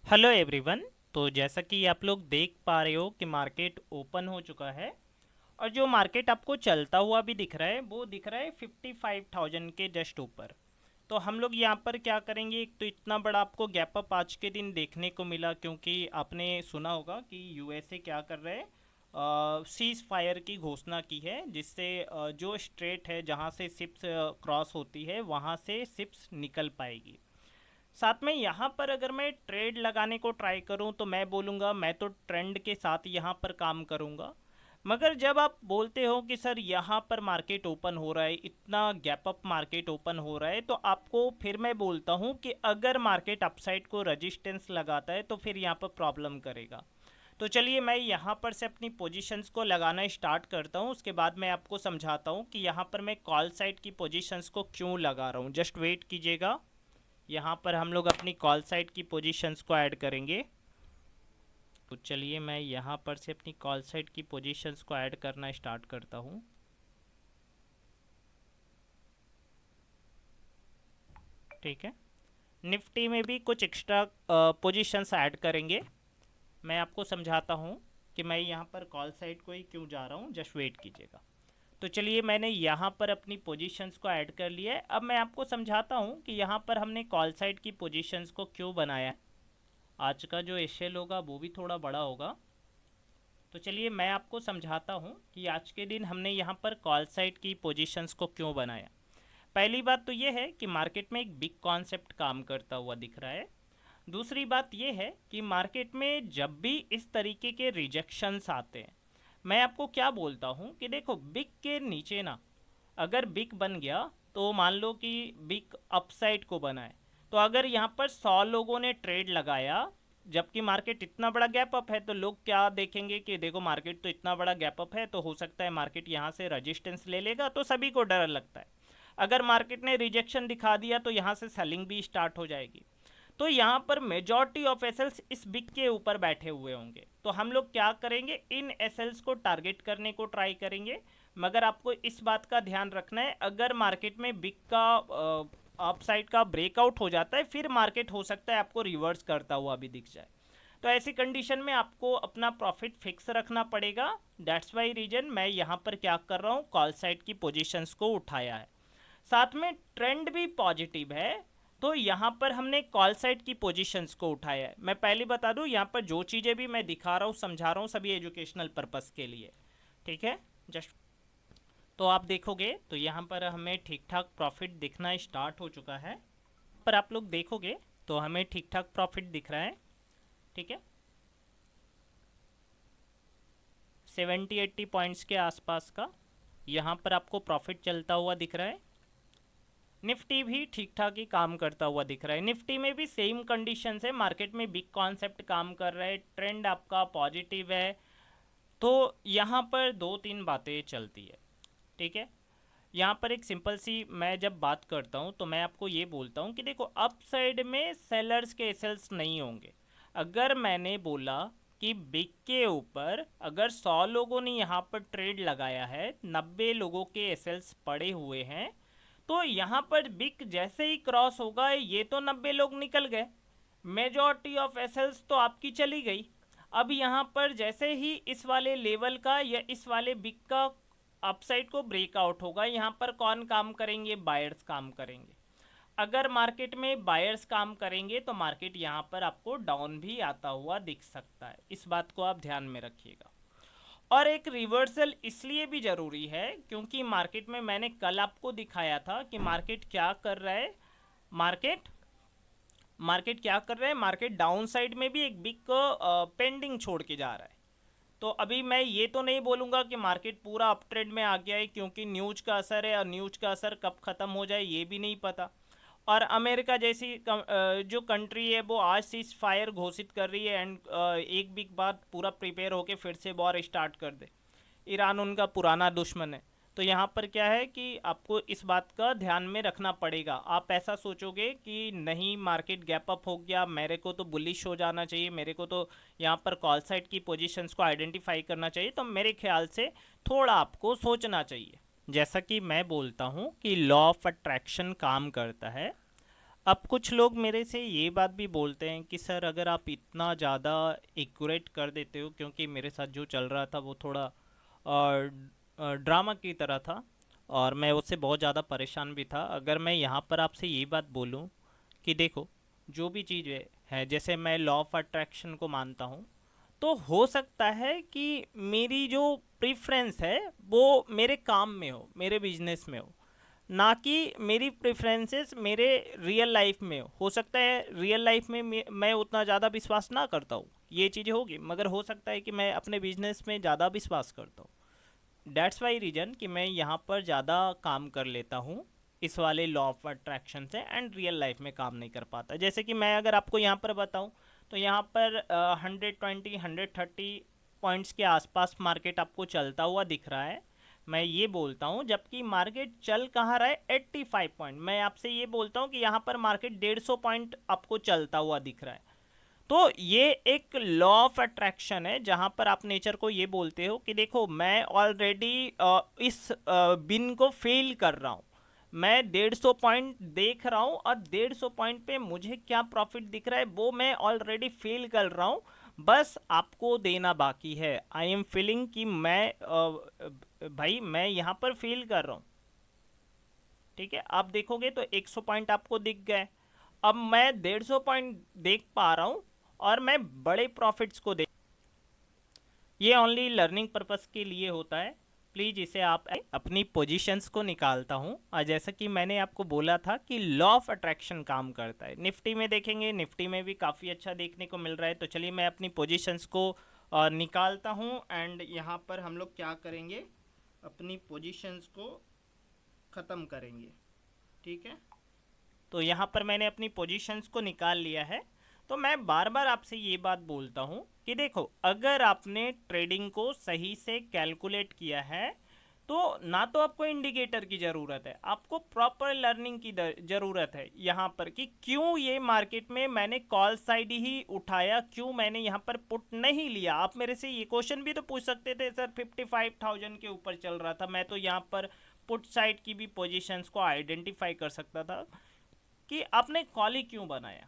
Hello everyone. तो जैसा कि आप लोग देख पा रहे हो कि मार्केट ओपन हो चुका है और जो मार्केट आपको चलता हुआ भी दिख रहा है वो दिख रहा है 55,000 के जस्ट ऊपर। तो हम लोग यहाँ पर क्या करेंगे, एक तो इतना बड़ा आपको गैप अप आज के दिन देखने को मिला क्योंकि आपने सुना होगा कि यूएसए क्या कर रहे हैं, सीज फायर की घोषणा की है जिससे जो स्ट्रेट है जहाँ से शिप्स क्रॉस होती है वहाँ से शिप्स निकल पाएगी। साथ में यहाँ पर अगर मैं ट्रेड लगाने को ट्राई करूँ तो मैं बोलूँगा मैं तो ट्रेंड के साथ यहाँ पर काम करूँगा। मगर जब आप बोलते हो कि सर यहाँ पर मार्केट ओपन हो रहा है, इतना गैप अप मार्केट ओपन हो रहा है, तो आपको फिर मैं बोलता हूँ कि अगर मार्केट अपसाइड को रेजिस्टेंस लगाता है तो फिर यहाँ पर प्रॉब्लम करेगा। तो चलिए मैं यहाँ पर से अपनी पोजीशंस को लगाना स्टार्ट करता हूँ, उसके बाद मैं आपको समझाता हूँ कि यहाँ पर मैं कॉल साइड की पोजीशंस को क्यों लगा रहा हूँ। जस्ट वेट कीजिएगा। यहाँ पर हम लोग अपनी कॉल साइड की पोजीशंस को ऐड करेंगे। तो चलिए मैं यहाँ पर से अपनी कॉल साइड की पोजीशंस को ऐड करना स्टार्ट करता हूँ। ठीक है, निफ्टी में भी कुछ एक्स्ट्रा पोजीशंस ऐड करेंगे। मैं आपको समझाता हूँ कि मैं यहाँ पर कॉल साइड को ही क्यों जा रहा हूँ। जस्ट वेट कीजिएगा। तो चलिए मैंने यहाँ पर अपनी पोजीशंस को ऐड कर लिया है। अब मैं आपको समझाता हूँ कि यहाँ पर हमने कॉल साइड की पोजीशंस को क्यों बनाया है। आज का जो एशेल होगा वो भी थोड़ा बड़ा होगा। तो चलिए मैं आपको समझाता हूँ कि आज के दिन हमने यहाँ पर कॉल साइड की पोजीशंस को क्यों बनाया। पहली बात तो ये है कि मार्केट में एक बिग कॉन्सेप्ट काम करता हुआ दिख रहा है। दूसरी बात ये है कि मार्केट में जब भी इस तरीके के रिजेक्शंस आते हैं, मैं आपको क्या बोलता हूँ कि देखो बिग के नीचे ना, अगर बिग बन गया तो मान लो कि बिग अपसाइड को बना है, तो अगर यहाँ पर 100 लोगों ने ट्रेड लगाया जबकि मार्केट इतना बड़ा गैप अप है, तो लोग क्या देखेंगे कि देखो मार्केट तो इतना बड़ा गैप अप है तो हो सकता है मार्केट यहाँ से रजिस्टेंस ले लेगा, तो सभी को डर लगता है। अगर मार्केट ने रिजेक्शन दिखा दिया तो यहाँ से सेलिंग भी स्टार्ट हो जाएगी। तो यहाँ पर मेजॉरिटी ऑफ एसएल्स इस बिग के ऊपर बैठे हुए होंगे, तो हम लोग क्या करेंगे, इन एसएल्स को टारगेट करने को ट्राई करेंगे। मगर आपको इस बात का ध्यान रखना है, अगर मार्केट में बिग का अपसाइड का ब्रेकआउट हो जाता है फिर मार्केट हो सकता है आपको रिवर्स करता हुआ भी दिख जाए। तो ऐसी कंडीशन में आपको अपना प्रॉफिट फिक्स रखना पड़ेगा। दैट्स वाई रीजन मैं यहाँ पर क्या कर रहा हूँ, कॉल साइड की पोजीशंस को उठाया है। साथ में ट्रेंड भी पॉजिटिव है, तो यहाँ पर हमने कॉल साइड की पोजीशंस को उठाया है। मैं पहले बता दूँ, यहाँ पर जो चीज़ें भी मैं दिखा रहा हूँ समझा रहा हूँ सभी एजुकेशनल पर्पस के लिए। ठीक है, जस्ट तो आप देखोगे तो यहाँ पर हमें ठीक ठाक प्रॉफिट दिखना स्टार्ट हो चुका है। पर आप लोग देखोगे तो हमें ठीक ठाक प्रॉफिट दिख रहा है। ठीक है, 70-80 पॉइंट्स के आसपास का यहाँ पर आपको प्रॉफिट चलता हुआ दिख रहा है। निफ्टी भी ठीक ठाक ही काम करता हुआ दिख रहा है। निफ्टी में भी सेम कंडीशन है, मार्केट में बिग कॉन्सेप्ट काम कर रहा है, ट्रेंड आपका पॉजिटिव है। तो यहाँ पर दो तीन बातें चलती है। ठीक है, यहाँ पर एक सिंपल सी मैं जब बात करता हूँ तो मैं आपको ये बोलता हूँ कि देखो अप साइड में सेलर्स के एसएल्स नहीं होंगे। अगर मैंने बोला कि बिग के ऊपर अगर 100 लोगों ने यहाँ पर ट्रेड लगाया है, 90 लोगों के एसएल्स पड़े हुए हैं, तो यहाँ पर बिग जैसे ही क्रॉस होगा ये तो 90 लोग निकल गए, मेजॉरिटी ऑफ एसएल्स तो आपकी चली गई। अब यहाँ पर जैसे ही इस वाले लेवल का या इस वाले बिग का अपसाइड को ब्रेकआउट होगा, यहाँ पर कौन काम करेंगे, बायर्स काम करेंगे। अगर मार्केट में बायर्स काम करेंगे तो मार्केट यहाँ पर आपको डाउन भी आता हुआ दिख सकता है, इस बात को आप ध्यान में रखिएगा। और एक रिवर्सल इसलिए भी ज़रूरी है क्योंकि मार्केट में मैंने कल आपको दिखाया था कि मार्केट क्या कर रहा है। मार्केट मार्केट क्या कर रहा है, मार्केट डाउन साइड में भी एक बिग पेंडिंग छोड़ के जा रहा है। तो अभी मैं ये तो नहीं बोलूँगा कि मार्केट पूरा अप ट्रेंड में आ गया है क्योंकि न्यूज का असर है और न्यूज का असर कब ख़त्म हो जाए ये भी नहीं पता। और अमेरिका जैसी जो कंट्री है वो आज सीज फायर घोषित कर रही है एंड एक वीक बाद पूरा प्रिपेयर होके फिर से वॉर स्टार्ट कर दे। ईरान उनका पुराना दुश्मन है। तो यहाँ पर क्या है कि आपको इस बात का ध्यान में रखना पड़ेगा। आप ऐसा सोचोगे कि नहीं मार्केट गैप अप हो गया, मेरे को तो बुलिश हो जाना चाहिए, मेरे को तो यहाँ पर कॉल साइड की पोजीशंस को आइडेंटिफाई करना चाहिए, तो मेरे ख्याल से थोड़ा आपको सोचना चाहिए। जैसा कि मैं बोलता हूँ कि लॉ ऑफ अट्रैक्शन काम करता है। अब कुछ लोग मेरे से ये बात भी बोलते हैं कि सर अगर आप इतना ज़्यादा एक्यूरेट कर देते हो, क्योंकि मेरे साथ जो चल रहा था वो थोड़ा ड्रामा की तरह था और मैं उससे बहुत ज़्यादा परेशान भी था। अगर मैं यहाँ पर आपसे ये बात बोलूँ कि देखो, जो भी चीज़ है जैसे मैं लॉ ऑफ अट्रैक्शन को मानता हूँ, तो हो सकता है कि मेरी जो प्रेफरेंस है वो मेरे काम में हो, मेरे बिजनेस में हो, ना कि मेरी प्रेफरेंसेस मेरे रियल लाइफ में हो सकता है रियल लाइफ में मैं उतना ज़्यादा विश्वास ना करता हूँ, ये चीज़ें होगी, मगर हो सकता है कि मैं अपने बिजनेस में ज़्यादा विश्वास करता हूँ। दैट्स वाई रीजन कि मैं यहाँ पर ज़्यादा काम कर लेता हूँ इस वाले लॉ ऑफ अट्रैक्शन से, एंड रियल लाइफ में काम नहीं कर पाता। जैसे कि मैं अगर आपको यहाँ पर बताऊँ, तो यहाँ पर 120 130 पॉइंट्स के आसपास मार्केट आपको चलता हुआ दिख रहा है। मैं ये बोलता हूँ जबकि मार्केट चल कहाँ रहा है, 85 पॉइंट। मैं आपसे ये बोलता हूँ कि यहाँ पर मार्केट 150 पॉइंट आपको चलता हुआ दिख रहा है। तो ये एक लॉ ऑफ अट्रैक्शन है जहां पर आप नेचर को ये बोलते हो कि देखो मैं ऑलरेडी इस बिन को फेल कर रहा हूँ। मैं 150 पॉइंट देख रहा हूँ और 150 पॉइंट पे मुझे क्या प्रॉफिट दिख रहा है वो मैं ऑलरेडी फेल कर रहा हूँ। बस आपको देना बाकी है। आई एम फीलिंग कि मैं भाई मैं यहाँ पर फेल कर रहा हूँ। ठीक है, आप देखोगे तो 100 पॉइंट आपको दिख गए। अब मैं 150 पॉइंट देख पा रहा हूँ और मैं बड़े प्रॉफिट्स को देख। ये ओनली लर्निंग पर्पस के लिए होता है। प्लीज़ इसे आप अपनी पोजीशंस को निकालता हूँ, और जैसा कि मैंने आपको बोला था कि लॉ ऑफ अट्रैक्शन काम करता है। निफ्टी में देखेंगे, निफ्टी में भी काफ़ी अच्छा देखने को मिल रहा है। तो चलिए मैं अपनी पोजीशंस को निकालता हूँ, एंड यहाँ पर हम लोग क्या करेंगे, अपनी पोजीशंस को ख़त्म करेंगे। ठीक है, तो यहाँ पर मैंने अपनी पोजीशंस को निकाल लिया है। तो मैं बार बार आपसे ये बात बोलता हूँ कि देखो, अगर आपने ट्रेडिंग को सही से कैलकुलेट किया है तो ना तो आपको इंडिकेटर की ज़रूरत है, आपको प्रॉपर लर्निंग की ज़रूरत है यहाँ पर कि क्यों ये मार्केट में मैंने कॉल साइड ही उठाया, क्यों मैंने यहाँ पर पुट नहीं लिया। आप मेरे से ये क्वेश्चन भी तो पूछ सकते थे, सर 55,000 के ऊपर चल रहा था, मैं तो यहाँ पर पुट साइड की भी पोजीशंस को आइडेंटिफाई कर सकता था कि आपने कॉल ही क्यों बनाया।